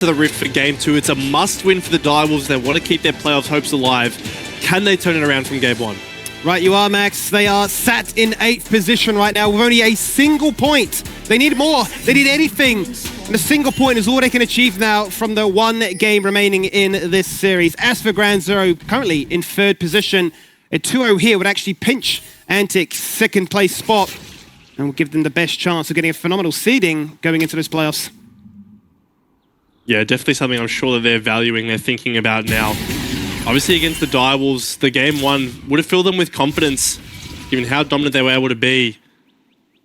to the Rift for Game 2. It's a must-win for the Direwolves. They want to keep their playoffs hopes alive. Can they turn it around from Game 1? Right, you are, Max. They are sat in 8th position right now with only a single point. They need more. They need anything. And a single point is all they can achieve now from the one game remaining in this series. As for Ground Zero, currently in 3rd position, a 2-0 here would actually pinch Antic's 2nd place spot and will give them the best chance of getting a phenomenal seeding going into this playoffs. Yeah, definitely something I'm sure that they're valuing, they're thinking about now. Obviously against the Direwolves, the Game 1 would have filled them with confidence, given how dominant they were able to be.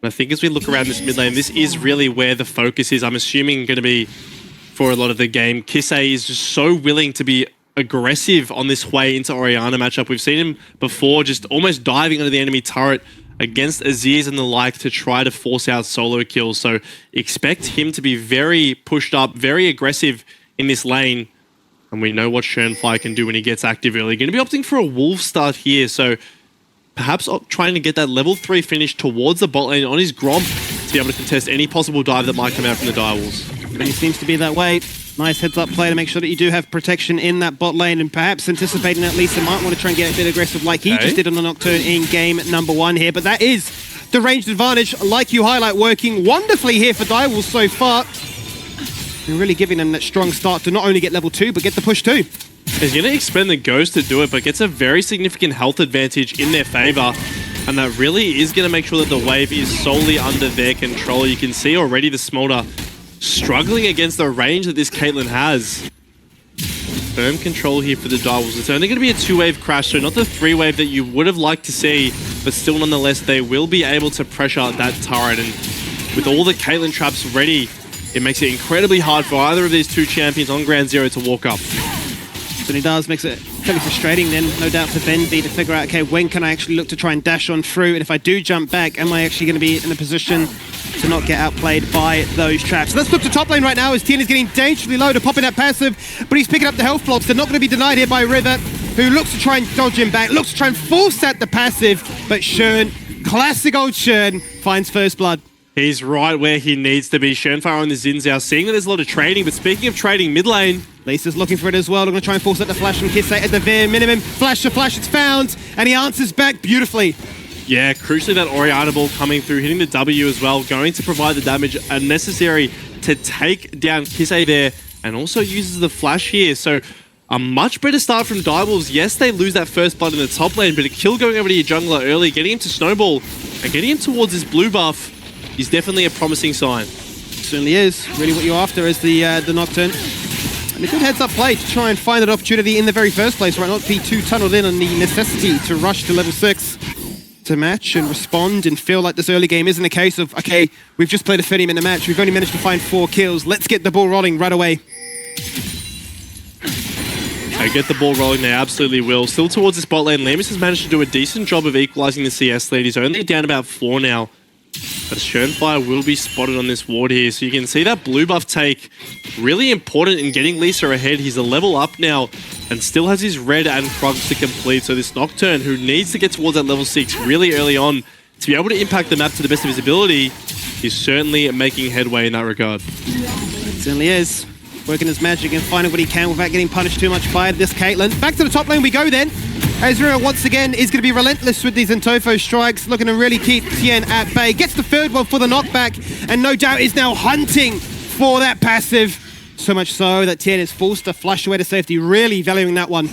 And I think as we look around this mid lane, this is really where the focus is. I'm assuming going to be for a lot of the game. Kisei is just so willing to be aggressive on this way into Orianna matchup. We've seen him before just almost diving into the enemy turret against Aziz and the like to try to force out solo kills. So expect him to be very pushed up, very aggressive in this lane. And we know what Schönfly can do when he gets active early. Going to be opting for a Wolf start here. So perhaps trying to get that level 3 finish towards the bot lane on his Gromp to be able to contest any possible dive that might come out from the Direwolves. And he seems to be that way. Nice heads-up play to make sure that you do have protection in that bot lane, and perhaps anticipating that Lisa might want to try and get a bit aggressive like he just did on the Nocturne in game number 1 here. But that is the ranged advantage, like you highlight, working wonderfully here for Direwolves so far. And really giving them that strong start to not only get level 2, but get the push too. He's going to expend the Ghost to do it, but gets a very significant health advantage in their favor. And that really is going to make sure that the wave is solely under their control. You can see already the Smolder struggling against the range that this Caitlyn has. Firm control here for the Direwolves. It's only going to be a 2-wave crash, so not the 3-wave that you would have liked to see, but still nonetheless, they will be able to pressure that turret. And with all the Caitlyn traps ready, it makes it incredibly hard for either of these two champions on Ground Zero to walk up. So he does, makes it fairly frustrating then, no doubt for Bendy to figure out, okay, when can I actually look to try and dash on through? And if I do jump back, am I actually going to be in a position to not get outplayed by those traps? Let's look to top lane right now as Tien is getting dangerously low to popping that passive, but he's picking up the health blocks. They're not going to be denied here by River, who looks to try and dodge him back, looks to try and force at the passive, but Schön, classic old Schön, finds first blood. He's right where he needs to be. Schönfire on the Zinzao, seeing that there's a lot of trading, but speaking of trading, mid lane, Lisa's looking for it as well. They're going to try and force out the flash from Kisei at the very minimum. Flash to flash, it's found, and he answers back beautifully. Yeah, crucially that Orianna ball coming through, hitting the W as well, going to provide the damage necessary to take down Kisei there, and also uses the flash here. So a much better start from Direwolves. Yes, they lose that first blood in the top lane, but a kill going over to your jungler early, getting him to snowball, and getting him towards his blue buff is definitely a promising sign. It certainly is. Really what you're after is the Nocturne. And a good heads-up play to try and find that opportunity in the very first place, right? Not be too tunneled in on the necessity to rush to level 6 to match and respond and feel like this early game isn't a case of, okay, we've just played a 30-minute match, we've only managed to find 4 kills, let's get the ball rolling right away. They get the ball rolling, they absolutely will. Still towards the spot lane, Lemus has managed to do a decent job of equalizing the CS lead. He's only down about 4 now. But Schönfire will be spotted on this ward here. So you can see that blue buff take really important in getting Lisa ahead. He's a level up now and still has his red and Krugs to complete. So this Nocturne, who needs to get towards that level 6 really early on to be able to impact the map to the best of his ability, is certainly making headway in that regard. It certainly is. Working his magic and finding what he can without getting punished too much by this Caitlyn. Back to the top lane we go then. Ezreal once again is going to be relentless with these Intofo strikes, looking to really keep Tien at bay. Gets the third one for the knockback, and no doubt is now hunting for that passive. So much so that Tien is forced to flash away to safety, really valuing that one.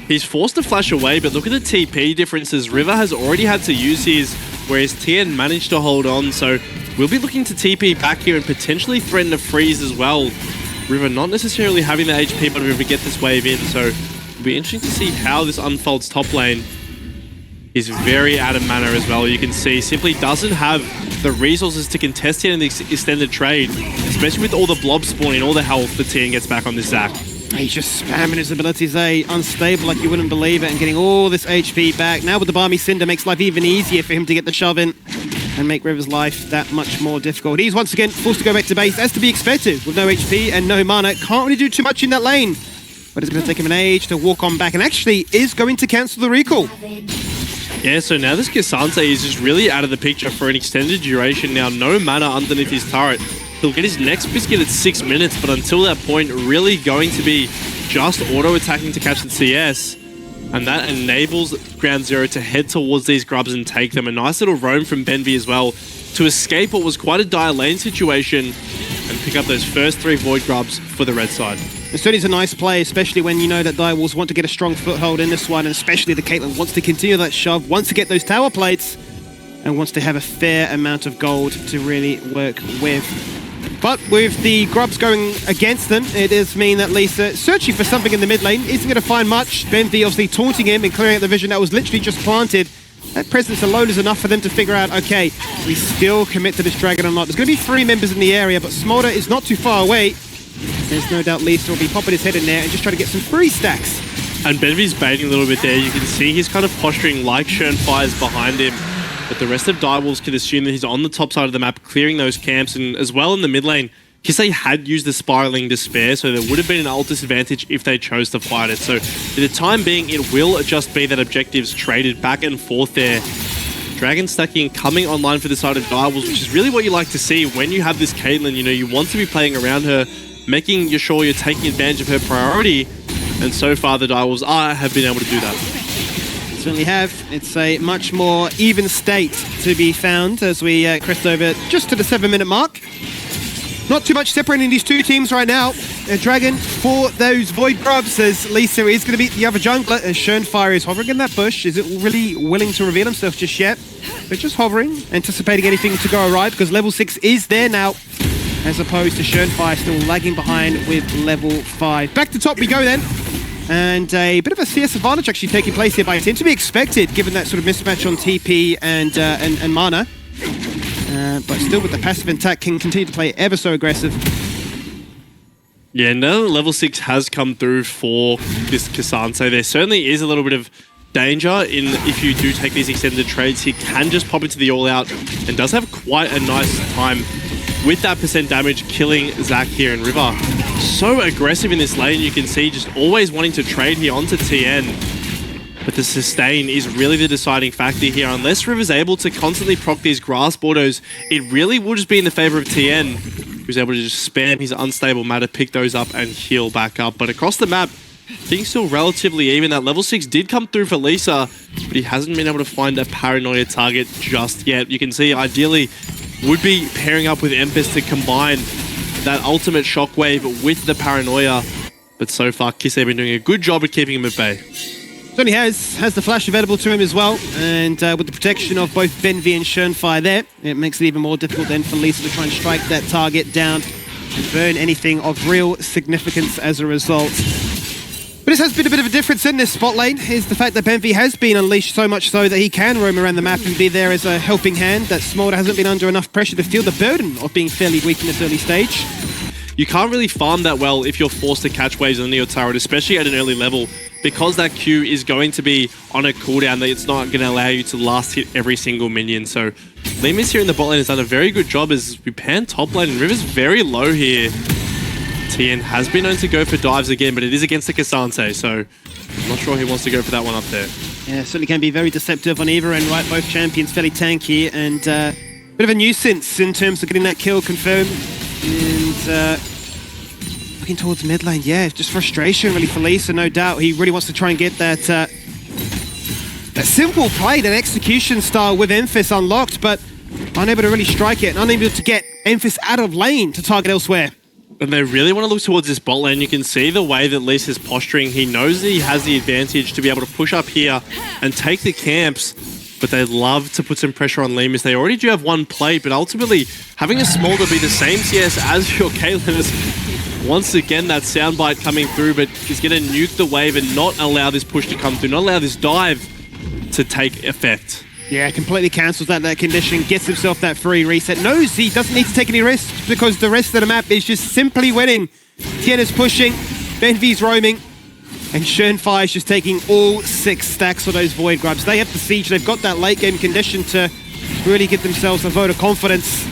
He's forced to flash away, but look at the TP differences. River has already had to use his, whereas Tien managed to hold on. So we'll be looking to TP back here and potentially threaten a freeze as well. River not necessarily having the HP, but River get this wave in, so it'll be interesting to see how this unfolds top lane. He's very out of mana as well. You can see simply doesn't have the resources to contest it in the extended trade, especially with all the blobs spawning, all the health that Tien gets back on this Zac. He's just spamming his abilities, unstable like you wouldn't believe it, and getting all this HP back. Now with the Balmy Cinder makes life even easier for him to get the shove in and make River's life that much more difficult. He's once again forced to go back to base, as to be expected, with no HP and no mana. Can't really do too much in that lane, but it's going to take him an age to walk on back, and actually is going to cancel the recall. Yeah, so now this K'Sante is just really out of the picture for an extended duration now. No mana underneath his turret. He'll get his next biscuit at 6 minutes, but until that point, really going to be just auto-attacking to catch the CS. And that enables Ground Zero to head towards these grubs and take them. A nice little roam from Benvi as well to escape what was quite a dire lane situation and pick up those first 3 Void grubs for the red side. It certainly is a nice play, especially when you know that Direwolves want to get a strong foothold in this one, and especially the Caitlyn wants to continue that shove, wants to get those tower plates, and wants to have a fair amount of gold to really work with. But with the grubs going against them, it does mean that Lisa, searching for something in the mid lane, isn't going to find much. Benvi obviously taunting him and clearing out the vision that was literally just planted. That presence alone is enough for them to figure out, okay, we still commit to this dragon or not. There's going to be 3 members in the area, but Smolder is not too far away. There's no doubt Lisa will be popping his head in there and just trying to get some free stacks. And Benvi's baiting a little bit there. You can see he's kind of posturing like Schönfire's behind him. But the rest of Direwolves could assume that he's on the top side of the map, clearing those camps, and as well in the mid lane, Kisei had used the Spiraling Despair, so there would have been an ult disadvantage if they chose to fight it. So for the time being, it will just be that objectives traded back and forth there. Dragon stacking coming online for the side of Direwolves, which is really what you like to see when you have this Caitlyn. You know, you want to be playing around her, making sure you're taking advantage of her priority, and so far the Direwolves have been able to do that. Certainly have. It's a much more even state to be found as we crest over just to the 7-minute mark. Not too much separating these two teams right now. Dragon for those Void grubs, as Lisa is going to beat the other jungler, as Schönfire is hovering in that bush. Is it really willing to reveal himself just yet? But just hovering, anticipating anything to go awry, because level 6 is there now, as opposed to Schönfire still lagging behind with level 5. Back to top we go then. And a bit of a CS advantage actually taking place here by team, to be expected given that sort of mismatch on TP and mana. But still with the passive attack can continue to play ever so aggressive. Yeah, now that level 6 has come through for this K'Sante, there certainly is a little bit of danger in if you do take these extended trades. He can just pop into the all-out and does have quite a nice time with that percent damage, killing Zac here in River. So aggressive in this lane, you can see just always wanting to trade here onto TN. But the sustain is really the deciding factor here. Unless River's able to constantly proc these grasp autos, it really will just be in the favor of TN, who's able to just spam his unstable matter, pick those up and heal back up. But across the map, things still relatively even. That level 6 did come through for Lisa, but he hasn't been able to find a paranoia target just yet. You can see ideally would be pairing up with Empress to combine that ultimate shockwave with the paranoia. But so far, Kisei been doing a good job of keeping him at bay. Certainly has the flash available to him as well, and with the protection of both Benvi and Schönfire there, it makes it even more difficult then for Lisa to try and strike that target down and burn anything of real significance as a result. But this has been a bit of a difference in this spot lane, is the fact that Benvi has been unleashed so much so that he can roam around the map and be there as a helping hand, that Smolder hasn't been under enough pressure to feel the burden of being fairly weak in this early stage. You can't really farm that well if you're forced to catch waves on your turret, especially at an early level, because that Q is going to be on a cooldown that it's not going to allow you to last hit every single minion. So Limus here in the bot lane has done a very good job as we pan top lane, and River's very low here. TN has been known to go for dives again, but it is against the K'Sante, so I'm not sure he wants to go for that one up there. Yeah, certainly can be very deceptive on either end, right? Both champions fairly tanky, and bit of a nuisance in terms of getting that kill confirmed. And looking towards mid lane, yeah, just frustration really for Lisa, no doubt. He really wants to try and get that that simple play, that execution style with Emphis unlocked, but unable to really strike it, and unable to get Emphis out of lane to target elsewhere. And they really want to look towards this bot lane. You can see the way that Lisa's posturing. He knows that he has the advantage to be able to push up here and take the camps, but they'd love to put some pressure on Limus. They already do have one plate, but ultimately having a Smolder be the same CS as your Caitlyn is once again that soundbite coming through, but he's going to nuke the wave and not allow this push to come through, not allow this dive to take effect. Yeah, completely cancels that condition, gets himself that free reset. Knows he doesn't need to take any risks because the rest of the map is just simply winning. Tien is pushing, Benvi's roaming, and Schönfire is just taking all 6 stacks of those Void grubs. They have the siege, they've got that late game condition to really give themselves a vote of confidence.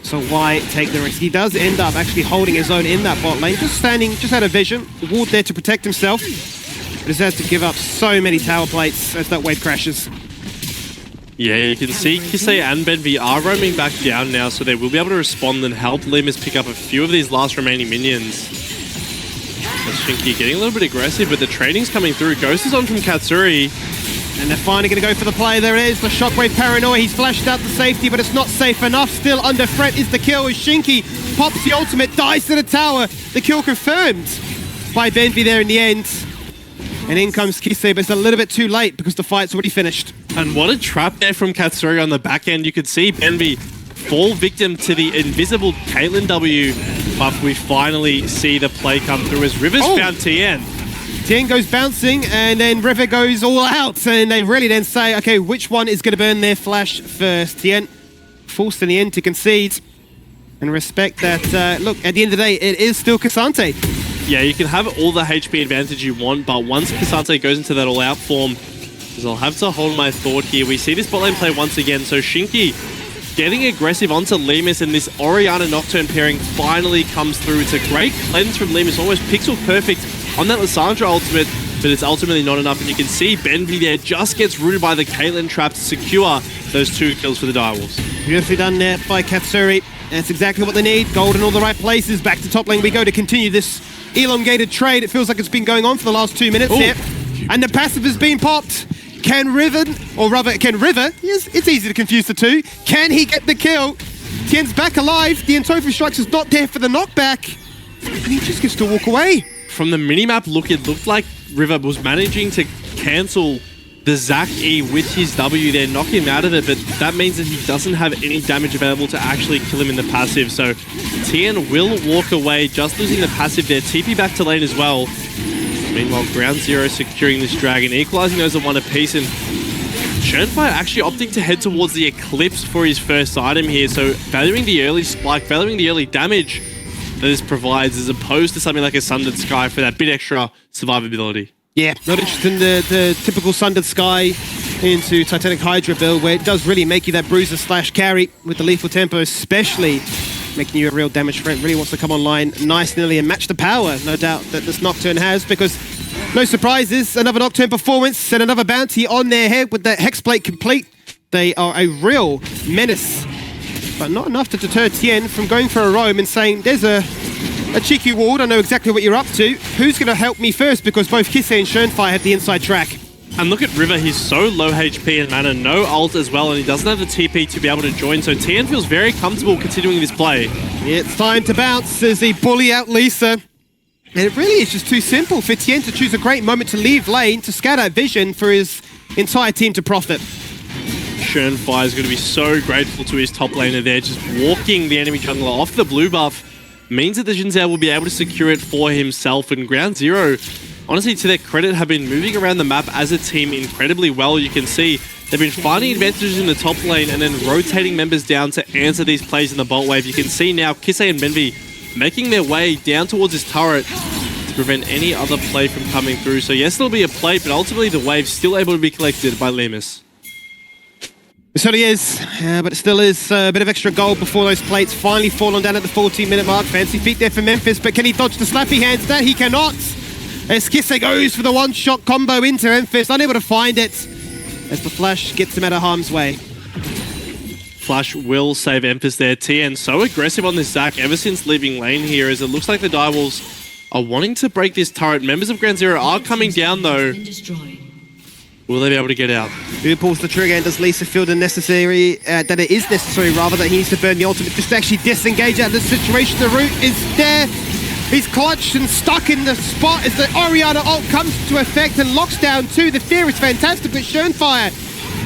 So why take the risk? He does end up actually holding his own in that bot lane, just standing, just out of vision, the ward there to protect himself. But he has to give up so many tower plates as that wave crashes. Yeah, you can see Kisei and Benvi are roaming back down now, so they will be able to respond and help Limus pick up a few of these last remaining minions. That's Shinky getting a little bit aggressive, but the trading's coming through. Ghost is on from Katsuri. And they're finally going to go for the play. There it is, the Shockwave Paranoia. He's flashed out the safety, but it's not safe enough. Still under threat is the kill as Shinky pops the ultimate, dies to the tower. The kill confirmed by Benvi there in the end. And in comes Kisei, but it's a little bit too late because the fight's already finished. And what a trap there from Katsuri on the back end. You could see Benvi fall victim to the invisible Caitlyn W, but we finally see the play come through as Rivers found Tien. Tien goes bouncing, and then River goes all out, and they really then say, okay, which one is going to burn their flash first? Tien forced in the end to concede, and respect that, look, at the end of the day, it is still Cassante. Yeah, you can have all the HP advantage you want, but once Cassante goes into that all-out form, because I'll have to hold my thought here. We see this bot lane play once again, so Shinky getting aggressive onto Limus, and this Orianna Nocturne pairing finally comes through. It's a great cleanse from Limus, almost pixel perfect on that Lissandra ultimate, but it's ultimately not enough, and you can see Benvi there just gets rooted by the Caitlyn trap to secure those 2 kills for the Direwolves. Beautifully done there by Katsuri. That's exactly what they need. Gold in all the right places. Back to top lane we go to continue this elongated trade. It feels like it's been going on for the last 2 minutes here. And the passive has been popped. Can River, yes, it's easy to confuse the two. Can he get the kill? Tien's back alive. The Entofu Strikes is not there for the knockback. And he just gets to walk away. From the minimap look, it looked like River was managing to cancel the Zac E with his W there, knock him out of it, but that means that he doesn't have any damage available to actually kill him in the passive. So Tien will walk away, just losing the passive there. TP back to lane as well. Meanwhile, Ground Zero securing this dragon, equalizing those at 1 apiece, and Schönfire actually opting to head towards the Eclipse for his first item here, so valuing the early spike, valuing the early damage that this provides, as opposed to something like a Sundered Sky for that bit extra survivability. Yeah, not interested in the typical Sundered Sky into Titanic Hydra build, where it does really make you that bruiser slash carry with the lethal tempo, especially making you a real damage threat. Really wants to come online nice and early and match the power, no doubt, that this Nocturne has, because no surprises, another Nocturne performance and another bounty on their head with that Hexblade complete. They are a real menace, but not enough to deter Tien from going for a roam and saying, there's a cheeky ward, I know exactly what you're up to. Who's going to help me first? Because both Kisei and Schönfire have the inside track. And look at River, he's so low HP and mana, no ult as well, and he doesn't have the TP to be able to join, so Tien feels very comfortable continuing this play. It's time to bounce as he bully out Lisa. And it really is just too simple for Tien to choose a great moment to leave lane, to scatter vision for his entire team to profit. Schönfire is going to be so grateful to his top laner there, just walking the enemy jungler off the blue buff means that the Xin Zhao will be able to secure it for himself, and Ground Zero, honestly, to their credit, have been moving around the map as a team incredibly well. You can see they've been finding advantages in the top lane and then rotating members down to answer these plays in the bolt wave. You can see now Kisei and Benvi making their way down towards this turret to prevent any other play from coming through. So yes, there'll be a play, but ultimately the wave's still able to be collected by Limus. It certainly is, but it still is a bit of extra gold before those plates finally fall on down at the 14-minute mark. Fancy feet there for Memphis, but can he dodge the slappy hands? That he cannot. As Kisei goes for the one-shot combo into Memphis, unable to find it, as the flash gets him out of harm's way. Flash will save Memphis there. Tien so aggressive on this Zac ever since leaving lane here, as it looks like the Direwolves are wanting to break this turret. Members of Ground Zero are coming down though. Will they be able to get out? Who pulls the trigger, and does Lisa feel that it is necessary rather, that he needs to burn the ultimate just to actually disengage out of the situation? The root is there. He's clutched and stuck in the spot as the Orianna ult comes to effect and locks down 2. The fear is fantastic, but Schönfire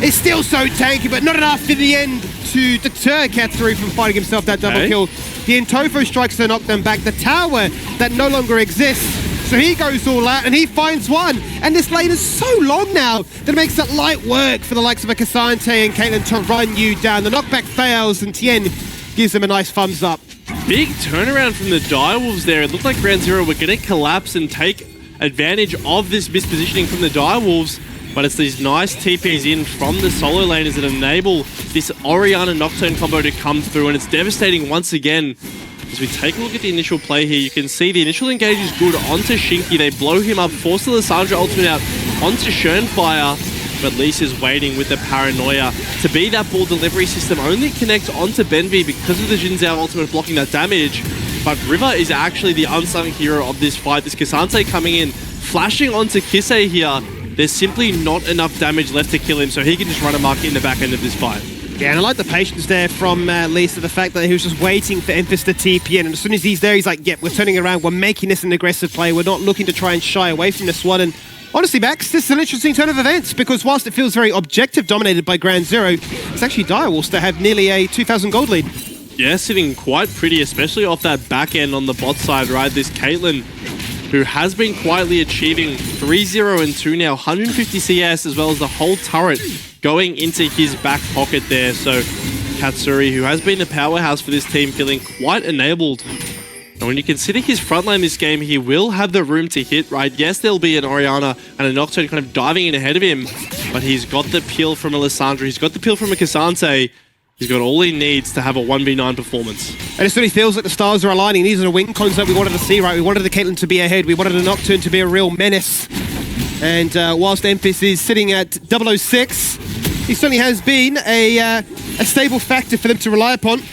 is still so tanky, but not enough in the end to deter Katsuri from finding himself that double kill. The Entofu Strikes to knock them back. The tower that no longer exists. So he goes all out and he finds one. And this lane is so long now that it makes it light work for the likes of a Cassante and Caitlyn to run you down. The knockback fails and Tien gives him a nice thumbs up. Big turnaround from the Direwolves there. It looked like Ground Zero were going to collapse and take advantage of this mispositioning from the Direwolves, but it's these nice TPs in from the solo laners that enable this Orianna Nocturne combo to come through, and it's devastating once again. As we take a look at the initial play here, you can see the initial engage is good onto Shinky. They blow him up, force the Lissandra ultimate out onto Schönfire, but Lise is waiting with the paranoia to be that ball delivery system. Only connect onto Benvi because of the Jin Zhao ultimate blocking that damage. But River is actually the unsung hero of this fight. This K'Sante coming in, flashing onto Kisei here. There's simply not enough damage left to kill him, so he can just run amok in the back end of this fight. Yeah, and I like the patience there from Lisa, the fact that he was just waiting for Emphis to TP in, and as soon as he's there, he's like, yep, we're turning around, we're making this an aggressive play, we're not looking to try and shy away from this one. And honestly, Max, this is an interesting turn of events, because whilst it feels very objective dominated by Ground Zero, it's actually Direwolves that have nearly a 2,000 gold lead. Yeah, sitting quite pretty, especially off that back end on the bot side, right? This Caitlyn, who has been quietly achieving 3-0 and 2 now, 150 CS, as well as the whole turret going into his back pocket there. So Katsuri, who has been a powerhouse for this team, feeling quite enabled. And when you consider his frontline this game, he will have the room to hit, right? Yes, there'll be an Orianna and a Nocturne kind of diving in ahead of him, but he's got the peel from a Lissandra, he's got the peel from a K'Sante. He's got all he needs to have a 1v9 performance. And it certainly feels like the stars are aligning. These are the win cons that we wanted to see, right? We wanted the Caitlyn to be ahead. We wanted the Nocturne to be a real menace. And whilst Emphis is sitting at 006, he certainly has been a stable factor for them to rely upon.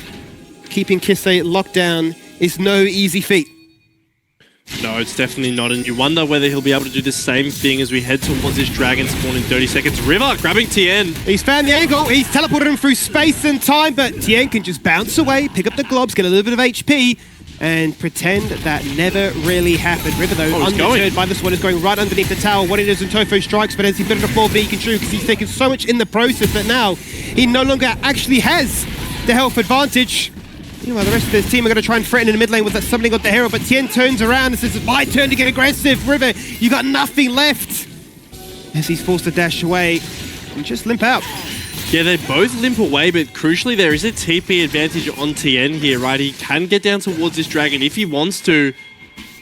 Keeping Kisei locked down is no easy feat. No, it's definitely not, and you wonder whether he'll be able to do the same thing as we head towards this Dragon spawn in 30 seconds. River grabbing Tien. He's found the angle, he's teleported him through space and time, but Tien can just bounce away, pick up the globs, get a little bit of HP, and pretend that never really happened. River, though, undeterred by this one, is going right underneath the tower. What it is in Tofo strikes, but as he put it a 4B, he can shoot because he's taken so much in the process that now he no longer actually has the health advantage. Meanwhile, the rest of his team are going to try and threaten in the mid lane with that summoning of the hero, but Tien turns around and says, it's my turn to get aggressive. River, you got nothing left. As he's forced to dash away and just limp out. Yeah, they both limp away, but crucially, there is a TP advantage on Tien here, right? He can get down towards this Dragon if he wants to.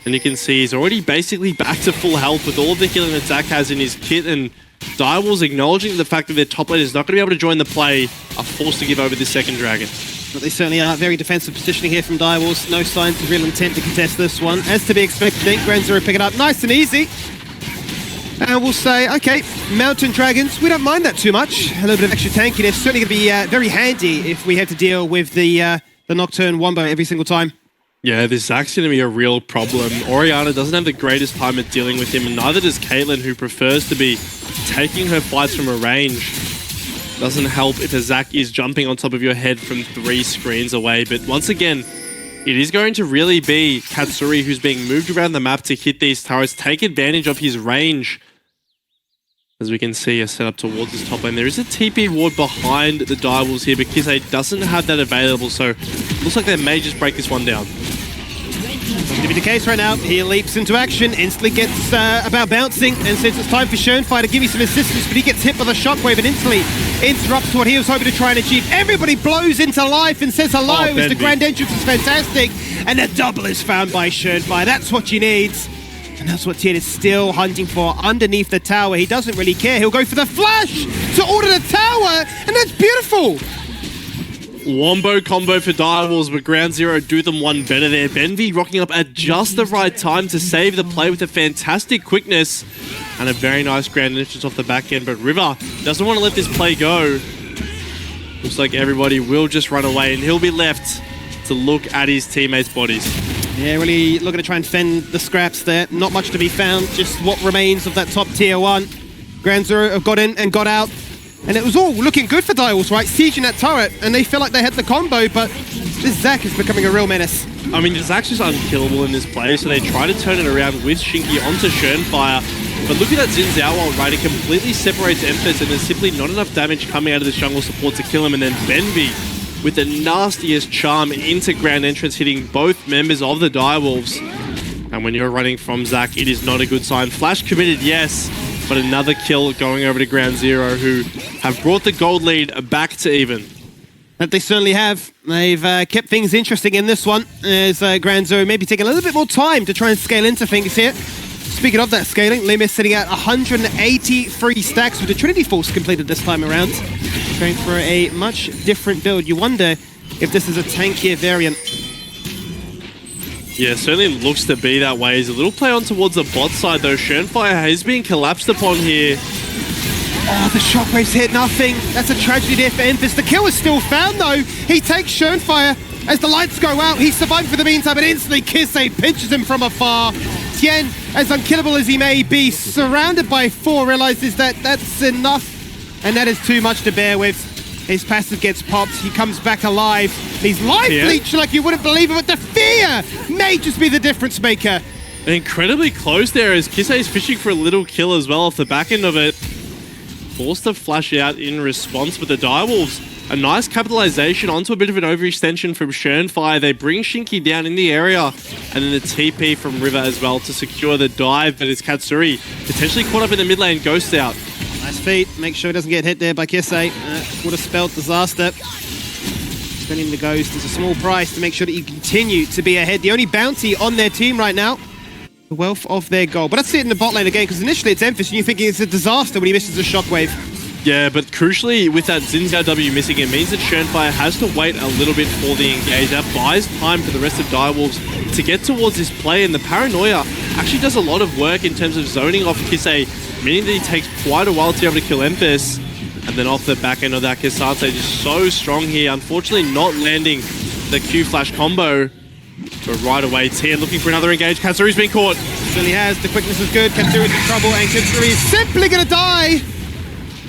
And you can see he's already basically back to full health with all of the healing that Zach has in his kit, and Direwolves, acknowledging the fact that their top lane is not going to be able to join the play, are forced to give over this second Dragon. But they certainly are. Very defensive positioning here from Direwolves. No signs of real intent to contest this one. As to be expected, Ground Zero pick it up nice and easy. And we'll say, okay, Mountain Dragons, we don't mind that too much. A little bit of extra tankiness. Certainly going to be very handy if we have to deal with the Nocturne Wombo every single time. Yeah, this Zach's going to be a real problem. Orianna doesn't have the greatest time at dealing with him, and neither does Caitlyn, who prefers to be taking her fights from a range. Doesn't help if a Zac is jumping on top of your head from 3 screens away. But once again, it is going to really be Katsuri who's being moved around the map to hit these turrets, take advantage of his range. As we can see, a setup towards his top lane. There is a TP ward behind the Direwolves here, but Kisei doesn't have that available, so looks like they may just break this one down. Going to be the case right now. He leaps into action, instantly gets about bouncing, and says it's time for Schoenfire to give me some assistance, but he gets hit by the shockwave and instantly interrupts what he was hoping to try and achieve. Everybody blows into life and says hello as the grand entrance is fantastic, and the double is found by Schoenfire. That's what you need. And that's what Tien is still hunting for underneath the tower. He doesn't really care. He'll go for the flash to order the tower, and that's beautiful. Wombo combo for Direwolves, but Ground Zero do them one better there. Benvi rocking up at just the right time to save the play with a fantastic quickness and a very nice grand entrance off the back end. But River doesn't want to let this play go. Looks like everybody will just run away, and he'll be left to look at his teammates' bodies. Yeah, really looking to try and fend the scraps there. Not much to be found, just what remains of that top tier 1. Ground Zero have got in and got out. And it was all looking good for Direwolves, right? Sieging that turret, and they feel like they had the combo, but this Zac is becoming a real menace. I mean, Zac's just unkillable in this play, so they try to turn it around with Shinky onto Schoenfire. But look at that Xin Zhao ult, right? It completely separates Emphis, and there's simply not enough damage coming out of this jungle support to kill him. And then Benvi with the nastiest charm into ground entrance, hitting both members of the Direwolves. And when you're running from Zac, it is not a good sign. Flash committed, yes, but another kill going over to Ground Zero, who have brought the gold lead back to even. That they certainly have. They've kept things interesting in this one, as Ground Zero maybe taking a little bit more time to try and scale into things here. Speaking of that scaling, Limis sitting at 183 stacks with the Trinity Force completed this time around. Going for a much different build. You wonder if this is a tankier variant. Yeah, certainly looks to be that way. He's a little play on towards the bot side though. Schoenfire has been collapsed upon here. Oh, the shockwaves hit nothing. That's a tragedy there for Emphas. The kill is still found though. He takes Schönfire. As the lights go out, he survived for the meantime, but instantly Kisei pinches him from afar. Tien, as unkillable as he may be, surrounded by 4, realizes that that's enough, and that is too much to bear with. His passive gets popped, he comes back alive. He's life leeched like you wouldn't believe it, but the fear may just be the difference maker. Incredibly close there as Kisei is fishing for a little kill as well off the back end of it. Forced to flash out in response, but the Direwolves, a nice capitalization onto a bit of an overextension from Schönfire. They bring Shinky down in the area, and then the TP from River as well to secure the dive, but it's Katsuri potentially caught up in the mid lane, ghosts out. Nice feat, make sure he doesn't get hit there by Kisei. Would have spelled disaster. Spending the ghost is a small price to make sure that you continue to be ahead. The only bounty on their team right now, the wealth of their goal. But let's see it in the bot lane again, because initially it's Emphas, and you're thinking it's a disaster when he misses a shockwave. Yeah, but crucially, with that Xin Zhao W missing, it means that Schönfire has to wait a little bit for the engage. That buys time for the rest of Direwolves to get towards this play, and the Paranoia actually does a lot of work in terms of zoning off Kisei, meaning that he takes quite a while to be able to kill Emphas. And then off the back end of that, Kisase just so strong here, unfortunately not landing the Q-Flash combo. But right away, Tien looking for another engage. Katsuri's been caught. Certainly has, the quickness is good, Katsuri's in trouble, and Katsuri is simply gonna die!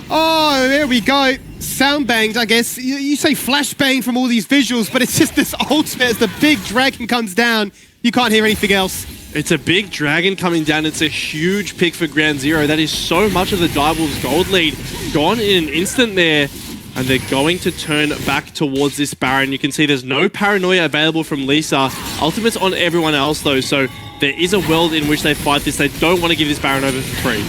Oh, there we go. Sound banged, I guess. You say flashbang from all these visuals, but it's just this ultimate as the big dragon comes down. You can't hear anything else. It's a big dragon coming down. It's a huge pick for Ground Zero. That is so much of the Direwolves gold lead gone in an instant there. And they're going to turn back towards this Baron. You can see there's no Paranoia available from Lisa. Ultimate's on everyone else though, so there is a world in which they fight this. They don't want to give this Baron over for free.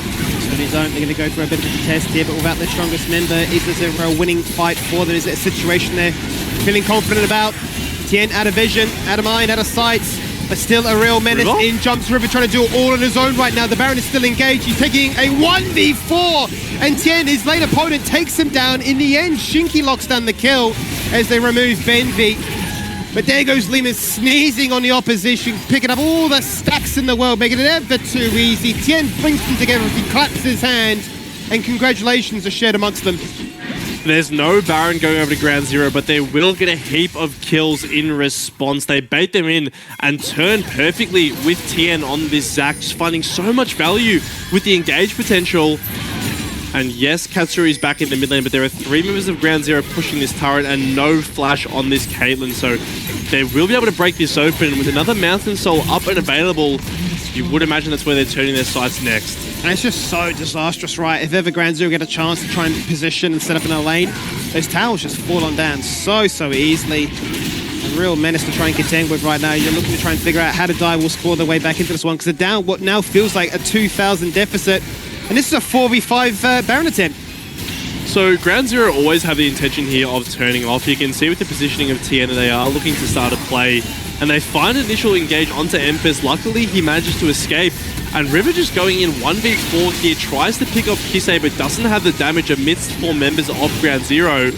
They're going to go for a bit of a contest here, but without their strongest member, is this a winning fight for them? Is it a situation they're feeling confident about? Tien out of vision, out of mind, out of sight, but still a real menace. River? In jumps River, trying to do it all on his own right now. The Baron is still engaged. He's taking a 1v4, and Tien, his late opponent, takes him down. In the end, Shinky locks down the kill as they remove Benvi. But there goes Lima sneezing on the opposition, picking up all the stacks in the world, making it ever too easy. Tien brings them together as he claps his hand, and congratulations are shared amongst them. There's no Baron going over to Ground Zero, but they will get a heap of kills in response. They bait them in and turn perfectly with Tien on this Zac, just finding so much value with the engage potential. And yes, Katsuri is back in the mid lane, but there are 3 members of Ground Zero pushing this turret and no flash on this Caitlyn. So they will be able to break this open with another Mountain Soul up and available. You would imagine that's where they're turning their sights next. And it's just so disastrous, right? If ever Ground Zero get a chance to try and position and set up in a lane, those towers just fall on down so easily. A real menace to try and contend with right now. You're looking to try and figure out how the Die will score their way back into this one, because they're down what now feels like a 2,000 deficit. And this is a 4v5 Baron attempt. So Ground Zero always have the intention here of turning off. You can see with the positioning of Tien, they are looking to start a play. And they find initial engage onto Emphas. Luckily, he manages to escape. And River just going in 1v4 here, tries to pick off Kisei, but doesn't have the damage amidst 4 members of Ground Zero.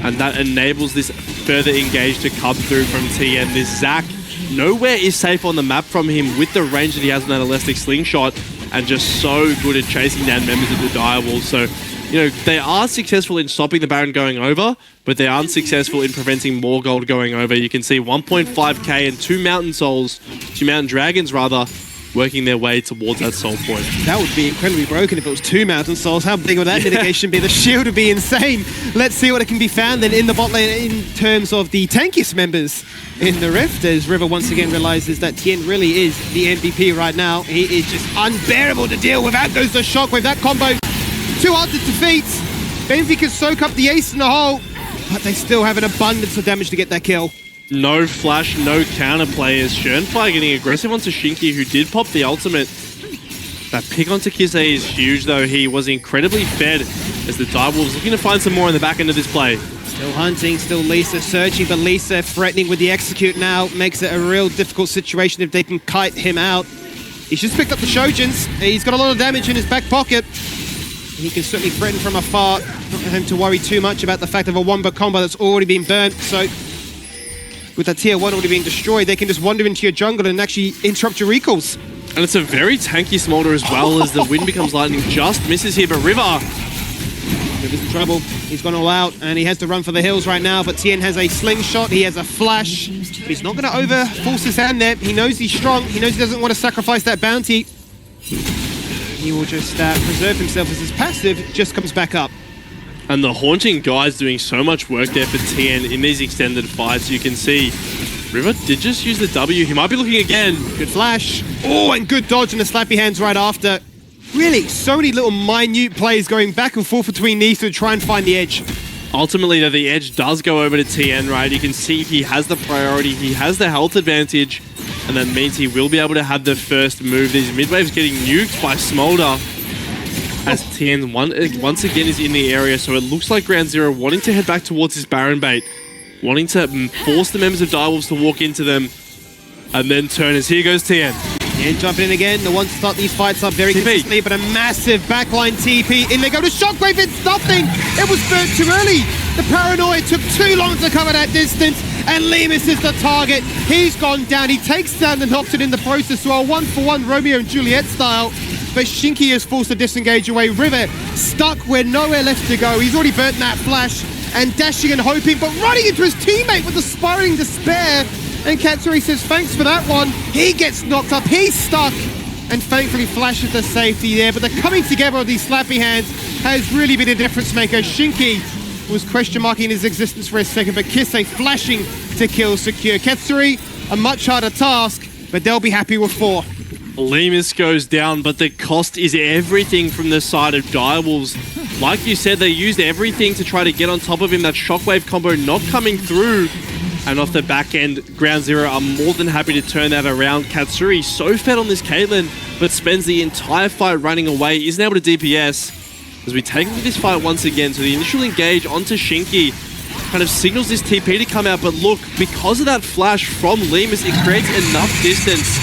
And that enables this further engage to come through from Tien. This Zac, nowhere is safe on the map from him with the range that he has on that Elastic Slingshot. And just so good at chasing down members of the Direwolves. So, you know, they are successful in stopping the Baron going over, but they aren't successful in preventing more gold going over. You can see 1.5k and 2 Mountain Souls, 2 Mountain Dragons rather, working their way towards that soul point. That would be incredibly broken if it was 2 Mountain Souls. How big would that mitigation be? The shield would be insane. Let's see what it can be found then in the bot lane in terms of the tankiest members in the Rift, as River once again realizes that Tien really is the MVP right now. He is just unbearable to deal with. Out goes the shockwave. That combo, too hard to defeat. Benvi can soak up the ace in the hole, but they still have an abundance of damage to get that kill. No flash, no counterplay as Schönfire getting aggressive onto Shinky, who did pop the ultimate. That pick onto Kisei is huge though. He was incredibly fed as the Direwolves looking to find some more in the back end of this play. Still hunting, still Lisa searching, but Lisa threatening with the execute now makes it a real difficult situation if they can kite him out. He's just picked up the Shojins. He's got a lot of damage in his back pocket. He can certainly threaten from afar. Not having to worry too much about the fact of a Wombo combo that's already been burnt. So with that tier 1 already being destroyed, they can just wander into your jungle and actually interrupt your recalls. And it's a very tanky Smolder as well as the wind becomes lightning. Just misses here, but River River's in trouble. He's gone all out, and he has to run for the hills right now, but Tien has a slingshot, he has a flash, but he's not going to over-force his hand there. He knows he's strong, he knows he doesn't want to sacrifice that bounty. He will just preserve himself as his passive just comes back up. And the Haunting Guide's doing so much work there for Tien in these extended fights. You can see River did just use the W. He might be looking again. Good flash. Oh, and good dodge and the slappy hands right after. Really, so many little minute plays going back and forth between these to try and find the edge. Ultimately, though, the edge does go over to Tien, right? You can see he has the priority. He has the health advantage. And that means he will be able to have the first move. These mid-waves getting nuked by Smolder. As Tien once again is in the area. So it looks like Ground Zero wanting to head back towards his Baron bait. Wanting to force the members of Direwolves to walk into them. And then turn as here goes Tien. And jumping in again, the one to start these fights up very consistently, but a massive backline TP. In they go to Shockwave, it's nothing! It was burnt too early! The Paranoia took too long to cover that distance, and Lemus is the target. He's gone down, he takes down the Nocturne in the process, so a 1-for-1 Romeo and Juliet style. But Shinky is forced to disengage away. River stuck with nowhere left to go. He's already burnt that flash, and dashing and hoping, but running into his teammate with aspiring despair. And Katsuri says, thanks for that one. He gets knocked up, he's stuck. And thankfully flashes the safety there. But the coming together of these slappy hands has really been a difference maker. Shinky was question marking his existence for a second, but Kisei flashing to kill secure. Katsuri, a much harder task, but they'll be happy with 4. Lemus goes down, but the cost is everything from the side of Direwolves. Like you said, they used everything to try to get on top of him. That Shockwave combo not coming through. And off the back end, Ground Zero are more than happy to turn that around. Katsuri so fed on this Caitlyn, but spends the entire fight running away. Isn't able to DPS. As we take a look at this fight once again. So the initial engage onto Shinky kind of signals this TP to come out. But look, because of that flash from Lemus, it creates enough distance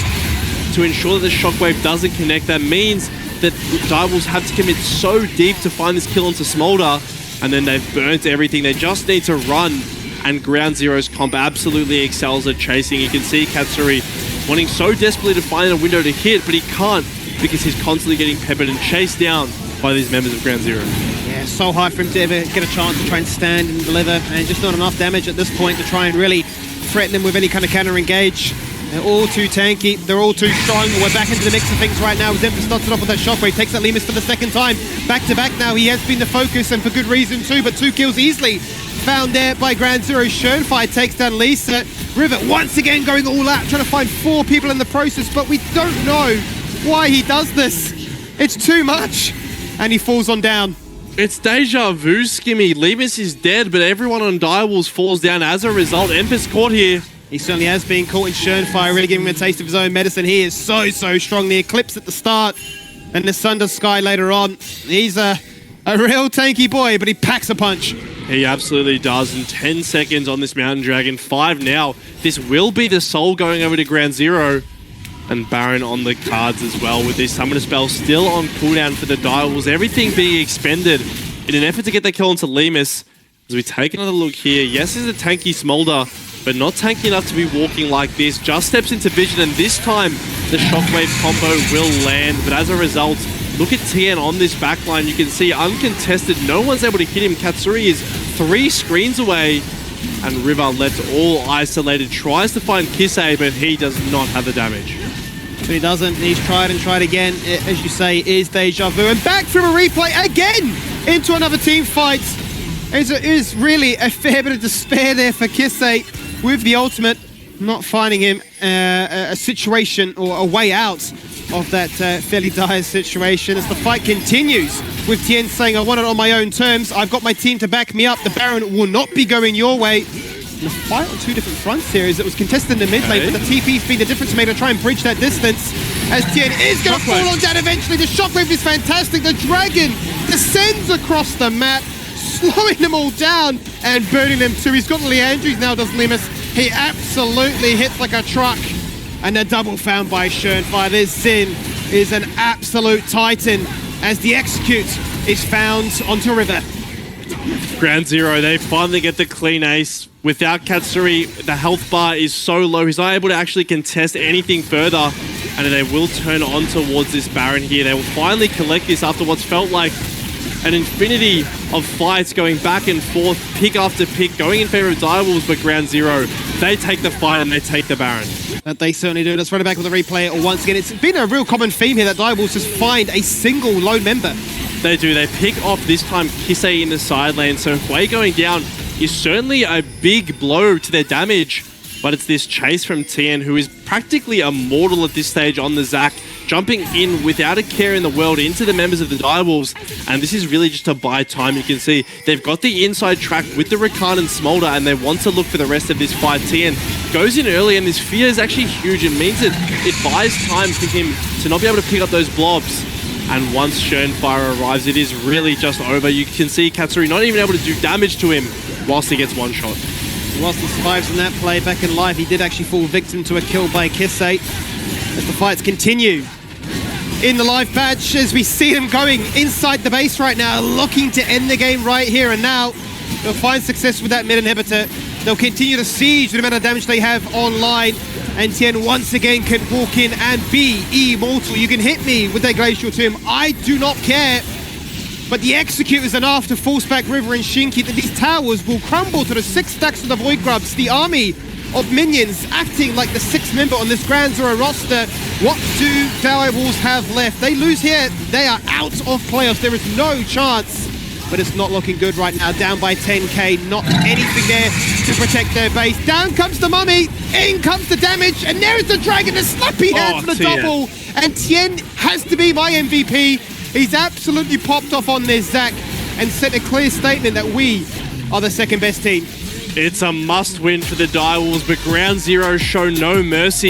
to ensure that the Shockwave doesn't connect. That means that Direwolves have to commit so deep to find this kill onto Smolder. And then they've burnt everything. They just need to run. And Ground Zero's comp absolutely excels at chasing. You can see Katsuri wanting so desperately to find a window to hit, but he can't because he's constantly getting peppered and chased down by these members of Ground Zero. Yeah, so hard for him to ever get a chance to try and stand and deliver, and just not enough damage at this point to try and really threaten them with any kind of counter-engage. They're all too tanky, they're all too strong. We're back into the mix of things right now. Zempa starts it off with that Shockwave, takes that Lemus for the second time. Back to back now, he has been the focus, and for good reason too, but 2 kills easily found there by Ground Zero. Schönfire takes down Lisa. River once again going all out, trying to find 4 people in the process, but we don't know why he does this. It's too much, and he falls on down. It's deja vu, Skimmy. Lemus is dead, but everyone on Direwolves falls down as a result. Empus caught here. He certainly has been caught in Schönfire, really giving him a taste of his own medicine. He is so strong. The Eclipse at the start, and the Sunder Sky later on. He's a real tanky boy, but he packs a punch. He absolutely does. In 10 seconds on this Mountain Dragon. 5 now. This will be the soul going over to Ground Zero. And Baron on the cards as well, with this Summoner spell still on cooldown for the Direwolves. Everything being expended in an effort to get that kill onto Lemus. As we take another look here, yes, it's a tanky Smolder, but not tanky enough to be walking like this. Just steps into vision, and this time the Shockwave combo will land. But as a result, look at Tien on this backline. You can see uncontested. No one's able to hit him. Katsuri is 3 screens away. And River left all isolated. Tries to find Kisei, but he does not have the damage. But he doesn't. He's tried and tried again. It, as you say, is deja vu. And back from a replay again into another team fight. It is really a fair bit of despair there for Kisei with the ultimate. Not finding him a situation or a way out of that fairly dire situation as the fight continues, with Tien saying, I want it on my own terms. I've got my team to back me up. The Baron will not be going your way. And a fight on 2 different fronts here as it was contested in the mid lane, but the TP's been the difference maker to try and bridge that distance. As Tien is going to fall on down eventually. The Shockwave is fantastic. The Dragon descends across the map, slowing them all down and burning them too. He's got Leandries now, doesn't Lemus? He absolutely hits like a truck. And a double found by Schönfire. This Sin is an absolute titan as the execute is found onto River. Ground Zero, they finally get the clean ace. Without Katsuri, the health bar is so low, he's not able to actually contest anything further. And they will turn on towards this Baron here. They will finally collect this after what's felt like an infinity of fights going back and forth, pick after pick, going in favor of Direwolves, but Ground Zero, they take the fight and they take the Baron. That they certainly do. Let's run it back with a replay once again. It's been a real common theme here that Direwolves just find a single lone member. They do. They pick off this time Kisei in the side lane, so Hui going down is certainly a big blow to their damage, but it's this chase from Tien, who is practically immortal at this stage on the Zac, jumping in without a care in the world into the members of the Direwolves, and this is really just to buy time. You can see they've got the inside track with the Rakan and Smolder, and they want to look for the rest of this fight. Tien goes in early, and this fear is actually huge. It means that it buys time for him to not be able to pick up those blobs. And once Schönfire arrives, it is really just over. You can see Katsuri not even able to do damage to him whilst he gets one shot. Whilst he survives in that play back in live, he did actually fall victim to a kill by Kisei. As the fights continue in the live badge, as we see them going inside the base right now, looking to end the game right here and now. They'll find success with that mid inhibitor. They'll continue to siege the amount of damage they have online. And Tien once again can walk in and be immortal. You can hit me with that Glacial Tomb. I do not care. But the Execute is enough to force back River and Shinky that these towers will crumble to the 6 stacks of the Void Grubs. The army of minions acting like the 6th member on this Grand Zero roster. What do Direwolves have left? They lose here, they are out of playoffs. There is no chance. But it's not looking good right now. Down by 10k, not anything there to protect their base. Down comes the mummy, in comes the damage, and there's the dragon, the slappy hands for the double. And Tien has to be my MVP. He's absolutely popped off on this Zac and sent a clear statement that we are the second best team. It's a must win for the Direwolves, but Ground Zero show no mercy.